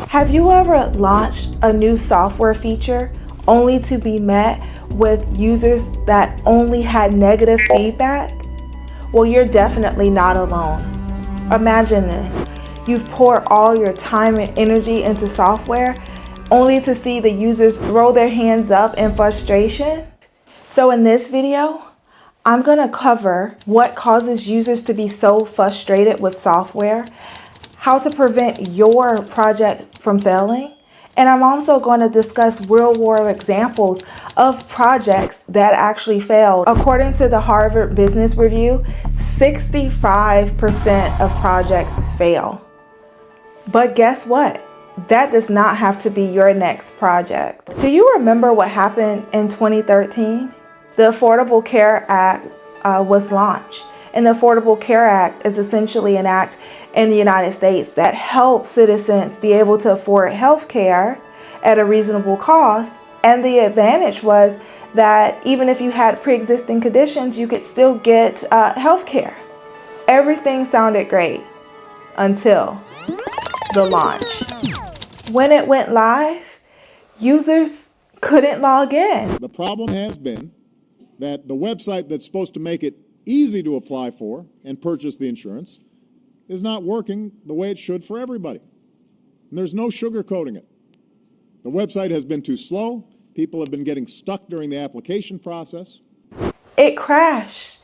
Have you ever launched a new software feature only to be met with users that only had negative feedback? Well, you're definitely not alone. Imagine this. You've poured all your time and energy into software only to see the users throw their hands up in frustration. So in this video, I'm going to cover what causes users to be so frustrated with software, how to prevent your project from failing, and I'm also going to discuss real-world examples of projects that actually failed. According to the Harvard Business Review, 65% of projects fail. But guess what? That does not have to be your next project. Do you remember what happened in 2013? The Affordable Care Act was launched. And the Affordable Care Act is essentially an act in the United States that helps citizens be able to afford health care at a reasonable cost. And the advantage was that even if you had pre-existing conditions, you could still get health care. Everything sounded great until the launch. When it went live, users couldn't log in. The problem has been that the website that's supposed to make it easy to apply for and purchase the insurance is not working the way it should for everybody. And there's no sugarcoating it. The website has been too slow. People have been getting stuck during the application process. It crashed.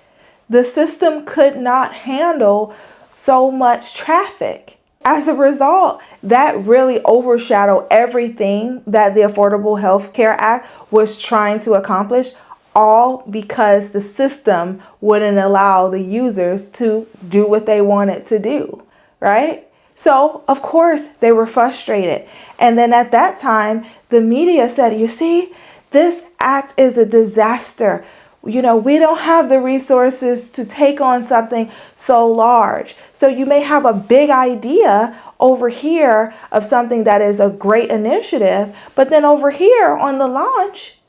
The system could not handle so much traffic. As a result, that really overshadowed everything that the Affordable Health Care Act was trying to accomplish, all because the system wouldn't allow the users to do what they wanted to do, right? So, of course, they were frustrated. And then at that time, the media said, you see, this act is a disaster. You know, we don't have the resources to take on something so large. So you may have a big idea over here of something that is a great initiative, but then over here on the launch,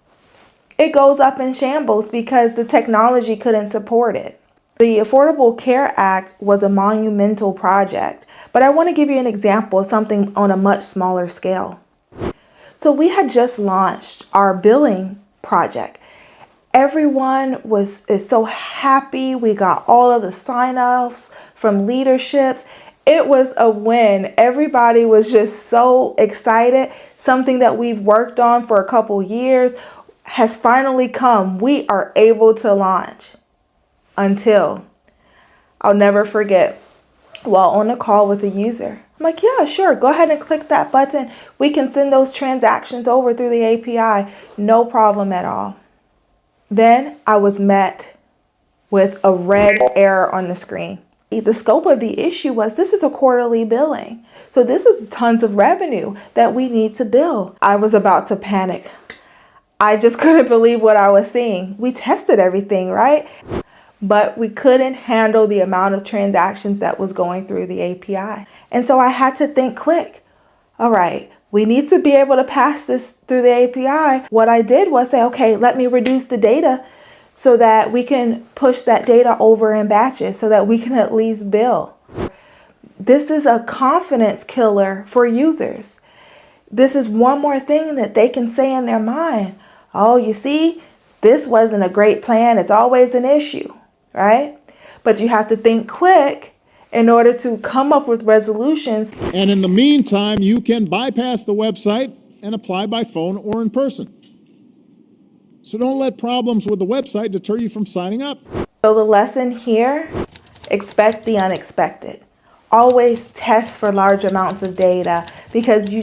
it goes up in shambles because the technology couldn't support it. The Affordable Care Act was a monumental project, but I want to give you an example of something on a much smaller scale. So we had just launched our billing project. Everyone is so happy. We got all of the sign-offs from leaderships. It was a win. Everybody was just so excited. Something that we've worked on for a couple years has finally come. We are able to launch. Until, I'll never forget, while on a call with a user, I'm like, yeah, sure, go ahead and click that button. We can send those transactions over through the API. No problem at all. Then I was met with a red error on the screen. The scope of the issue was this is a quarterly billing. So this is tons of revenue that we need to bill. I was about to panic. I just couldn't believe what I was seeing. We tested everything, right? But we couldn't handle the amount of transactions that was going through the API. And so I had to think quick. All right, we need to be able to pass this through the API. What I did was say, okay, let me reduce the data so that we can push that data over in batches so that we can at least bill. This is a confidence killer for users. This is one more thing that they can say in their mind. Oh, you see, this wasn't a great plan. It's always an issue, right? But you have to think quick in order to come up with resolutions. And in the meantime, you can bypass the website and apply by phone or in person. So don't let problems with the website deter you from signing up. So the lesson here, expect the unexpected. Always test for large amounts of data because you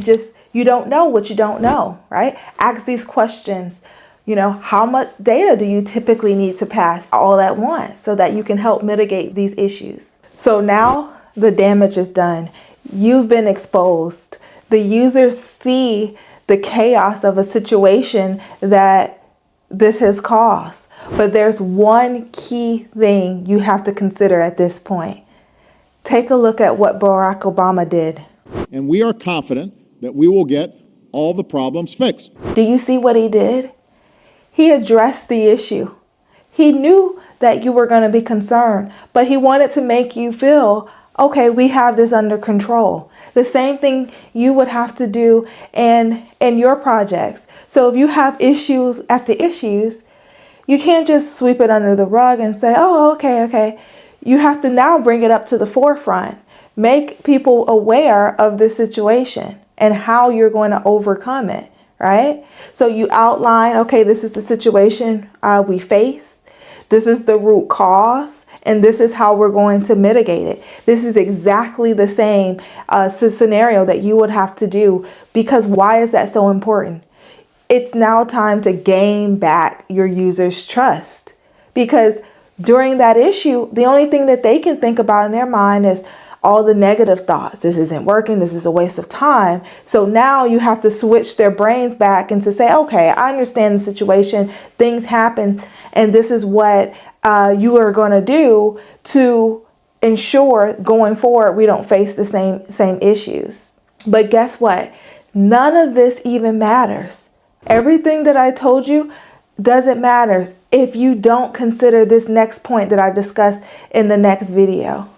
don't know what you don't know, right? Ask these questions. You know, how much data do you typically need to pass all at once so that you can help mitigate these issues? So now the damage is done. You've been exposed. The users see the chaos of a situation that this has caused. But there's one key thing you have to consider at this point. Take a look at what Barack Obama did. And we are confident that we will get all the problems fixed. Do you see what he did? He addressed the issue. He knew that you were going to be concerned, but he wanted to make you feel okay, we have this under control. The same thing you would have to do in your projects. So if you have issues after issues, you can't just sweep it under the rug and say, oh, okay. You have to now bring it up to the forefront. Make people aware of this situation and how you're going to overcome it, right? So you outline, okay, this is the situation we face. This is the root cause, and this is how we're going to mitigate it. This is exactly the same scenario that you would have to do, because why is that so important? It's now time to gain back your users' trust, because during that issue, the only thing that they can think about in their mind is all the negative thoughts. This isn't working. This is a waste of time. So now you have to switch their brains back and to say, okay, I understand the situation. Things happen. And this is what you are going to do to ensure going forward we don't face the same issues. But guess what? None of this even matters. Everything that I told you doesn't matter if you don't consider this next point that I discussed in the next video.